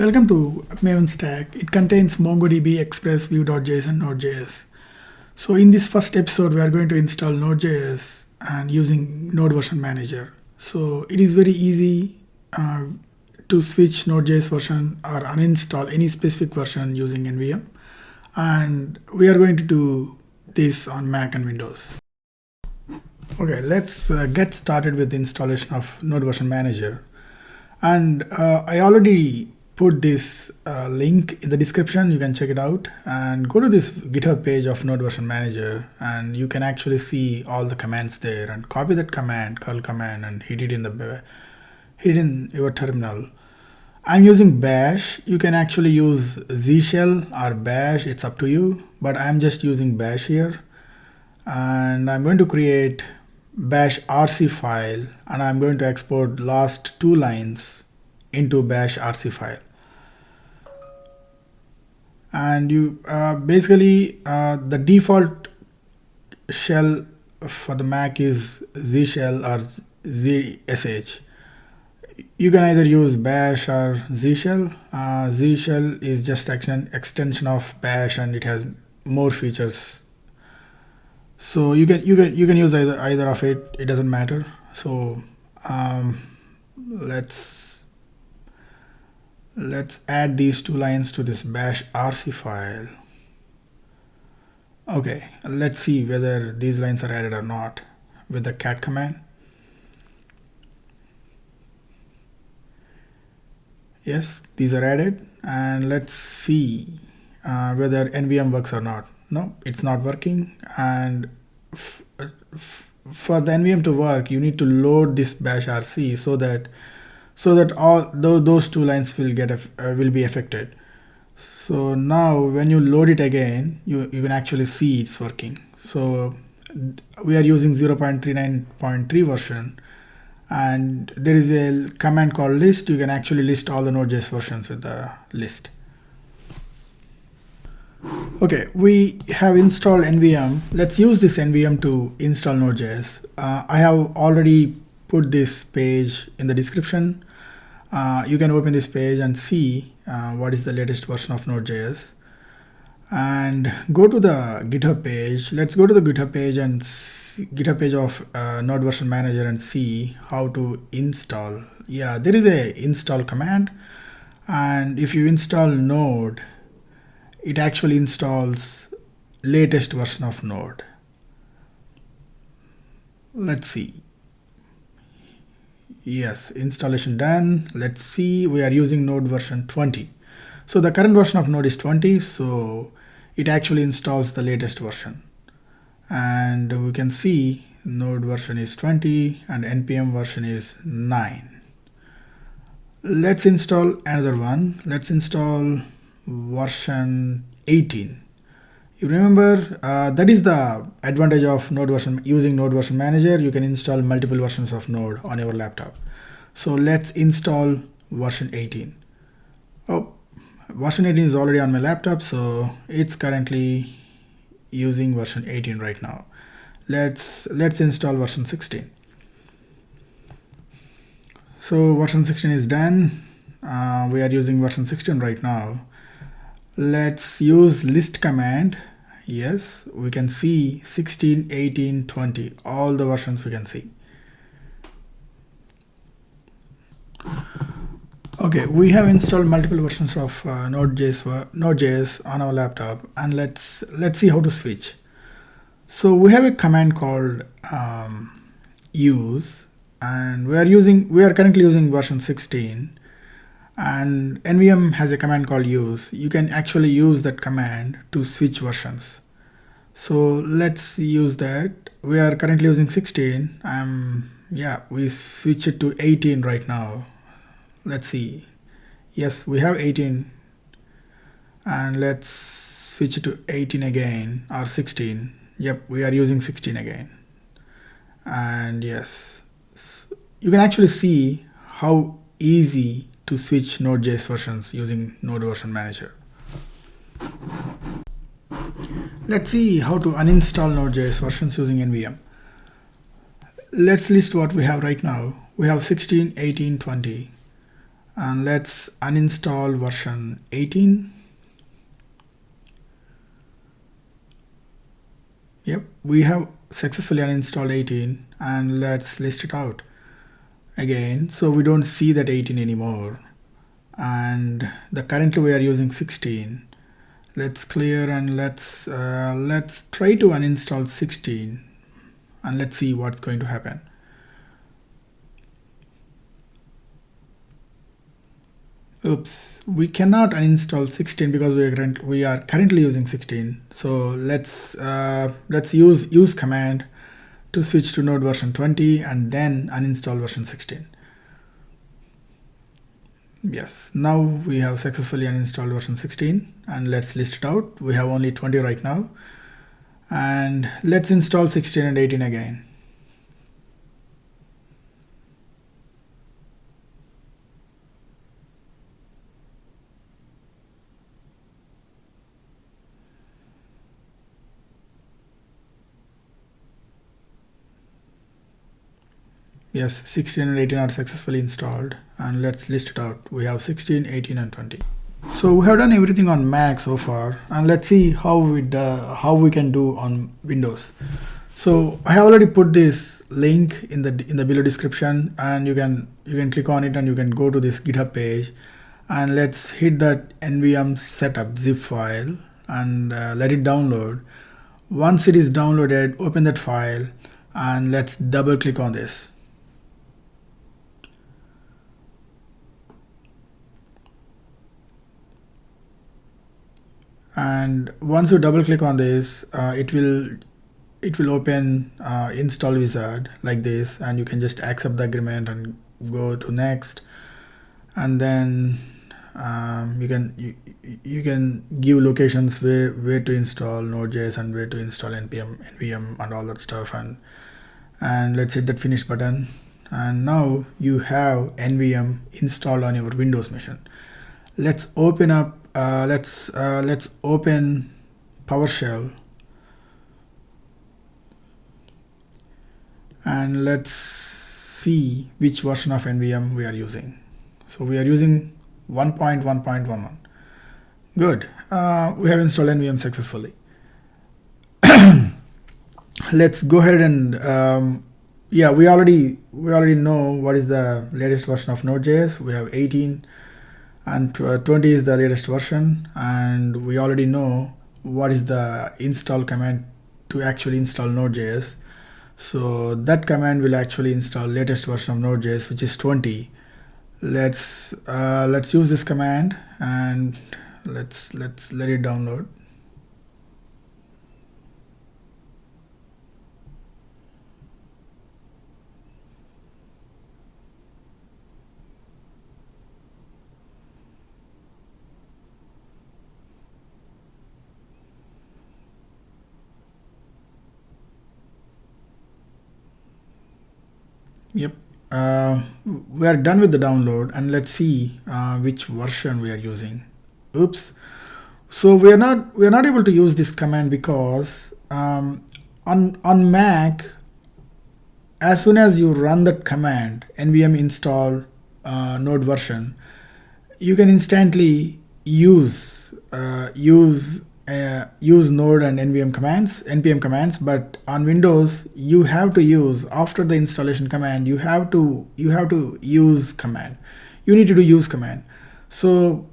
Welcome to MEVN stack. It contains MongoDB, Express, Vue.js, and Node.js. So in this first episode, we are going to install Node.js and using Node Version Manager. So it is very easy to switch Node.js version or uninstall any specific version using NVM. And we are going to do this on Mac and Windows. Okay, let's get started with the installation of Node Version Manager. And I already put this link in the description. You can check it out and go to this GitHub page of Node Version Manager, and you can actually see all the commands there, and copy that command, curl command, and hit it in your terminal. I'm using bash. You can actually use Z shell or bash, it's up to you, but I'm just using bash here. And I'm going to create bash RC file, and I'm going to export last two lines into bash RC file. And you basically the default shell for the Mac is Z shell or ZSH. You can either use bash or Z shell. Z shell is just extension of bash, and it has more features. So you can use either of it. It doesn't matter. So let's add these two lines to this bash RC file. Okay, let's see whether these lines are added or not with the cat command. Yes, these are added, and let's see whether NVM works or not. No, it's not working. And for the NVM to work, you need to load this bash RC so that all those two lines will be affected. So now when you load it again, you can actually see it's working. So we are using 0.39.3 version, and there is a command called list. You can actually list all the Node.js versions with the list. Okay, we have installed NVM. Let's use this NVM to install Node.js. I have already put this page in the description. You can open this page and see what is the latest version of Node.js. And go to the GitHub page. Let's go to the GitHub page and GitHub page of Node Version Manager and see how to install. Yeah, there is a install command, and if you install Node, it actually installs latest version of Node. Let's see. Yes, installation done. Let's see, we are using Node version 20. So the current version of Node is 20, so it actually installs the latest version. And we can see Node version is 20 and NPM version is 9. Let's install another one. Let's install version 18. You remember that is the advantage of Node version. Using Node Version Manager, you can install multiple versions of Node on your laptop. So let's install version 18. Oh, version 18 is already on my laptop, so it's currently using version 18 right now. Let's install version 16. So version 16 is done. We are using version 16 right now. Let's use list command. Yes, we can see 16, 18, 20, all the versions we can see. Okay, we have installed multiple versions of Node.js on our laptop, and let's see how to switch. So we have a command called use, and we are currently using version 16. And NVM has a command called use. You can actually use that command to switch versions. So let's use that. We are currently using 16. We switch it to 18 right now. Let's see. Yes, we have 18. And let's switch it to 18 again, or 16. Yep, we are using 16 again. And yes, you can actually see how easy to switch Node.js versions using Node Version Manager. Let's see how to uninstall Node.js versions using NVM. Let's list what we have right now. We have 16, 18, 20. and let's uninstall version 18. Yep, we have successfully uninstalled 18, and let's list it out again. So we don't see that 18 anymore, and currently we are using 16. Let's clear and let's try to uninstall 16, and let's see what's going to happen. Oops, we cannot uninstall 16 because we are currently using 16. So let's use command to switch to node version 20 and then uninstall version 16. Yes, now we have successfully uninstalled version 16, and let's list it out. We have only 20 right now, and let's install 16 and 18 again. Yes, 16 and 18 are successfully installed, and let's list it out. We have 16, 18 and 20. So we have done everything on Mac so far, and let's see how we can do on Windows. So I have already put this link in the below description, and you can click on it and you can go to this GitHub page, and let's hit that NVM setup zip file and let it download. Once it is downloaded, open that file and let's double click on this. And once you double click on this, it will open install wizard like this, and you can just accept the agreement and go to next, and then you can give locations where to install Node.js and where to install npm NVM and all that stuff, and let's hit that finish button, and now you have NVM installed on your Windows machine. Let's open up let's open PowerShell, and let's see which version of NVM we are using. So we are using 1.1.11. Good. We have installed NVM successfully. Let's go ahead and yeah, we already know what is the latest version of Node.js. We have 18 and 20 is the latest version, and we already know what is the install command to actually install Node.js. So that command will actually install latest version of Node.js, which is 20. Let's use this command, and let's let it download. Yep, we are done with the download, and let's see which version we are using. Oops, so we are not able to use this command because on Mac, as soon as you run that command nvm install node version, you can instantly use node and npm commands, but on Windows you have to use, after the installation command, you have to use command. You need to do use command. So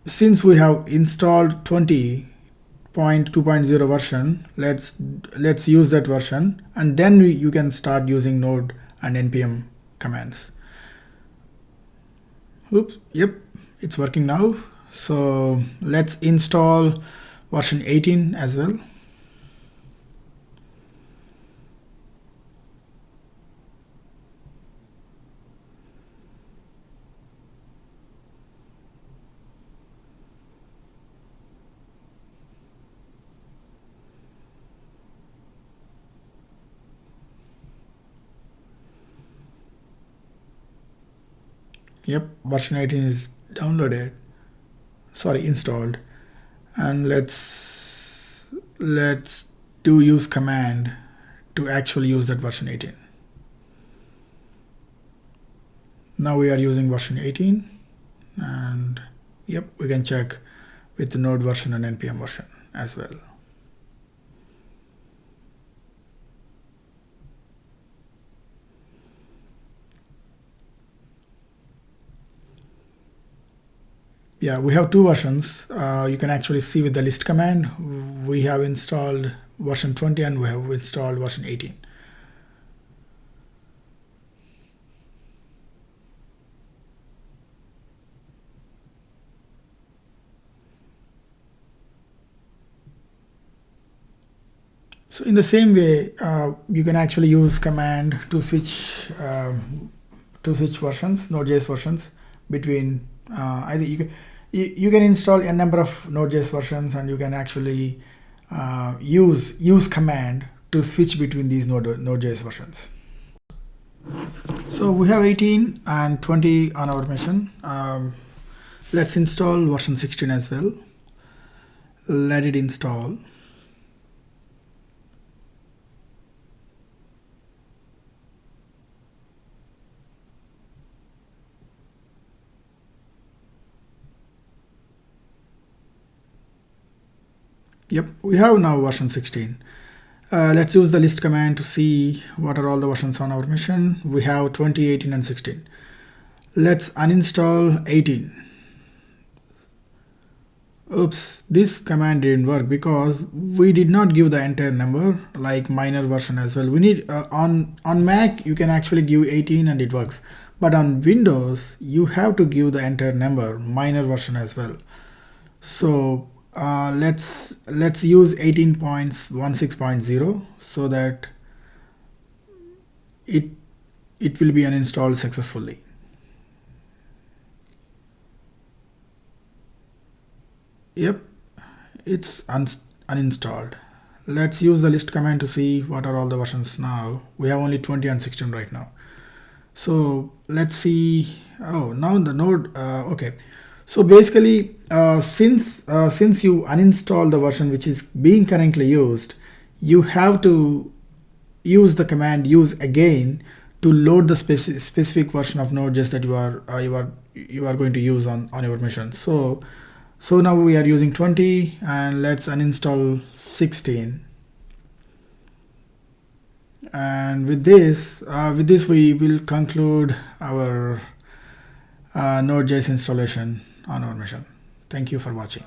since we have installed 20.2.0 version, let's use that version, and then you can start using node and npm commands. Oops, yep, it's working now. So let's install version 18 as well. Yep, version 18 is downloaded, sorry, installed, and let's do use command to actually use that version 18. Now we are using version 18. And yep, we can check with the node version and npm version as well. Yeah, we have two versions. You can actually see with the list command, we have installed version 20 and we have installed version 18. So in the same way, you can actually use command to switch versions, Node.js versions between either you can install a number of Node.js versions, and you can actually use command to switch between these Node.js versions. So we have 18 and 20 on our mission. Let's install version 16 as well. Let it install. Yep, we have now version 16. Let's use the list command to see what are all the versions on our machine. We have 20, 18, and 16. Let's uninstall 18. Oops, this command didn't work because we did not give the entire number, like minor version as well. We need on Mac you can actually give 18 and it works, but on Windows you have to give the entire number, minor version as well. So let's use 18.16.0 so that it will be uninstalled successfully. Yep, it's uninstalled. Let's use the list command to see what are all the versions now. We have only 20 and 16 right now. So let's see. Oh, now the node. Okay. So basically, since you uninstall the version which is being currently used, you have to use the command use again to load the specific version of Node.js that you are going to use on your mission. So now we are using 20, and let's uninstall 16. And with this we will conclude our Node.js installation on our mission. Thank you for watching.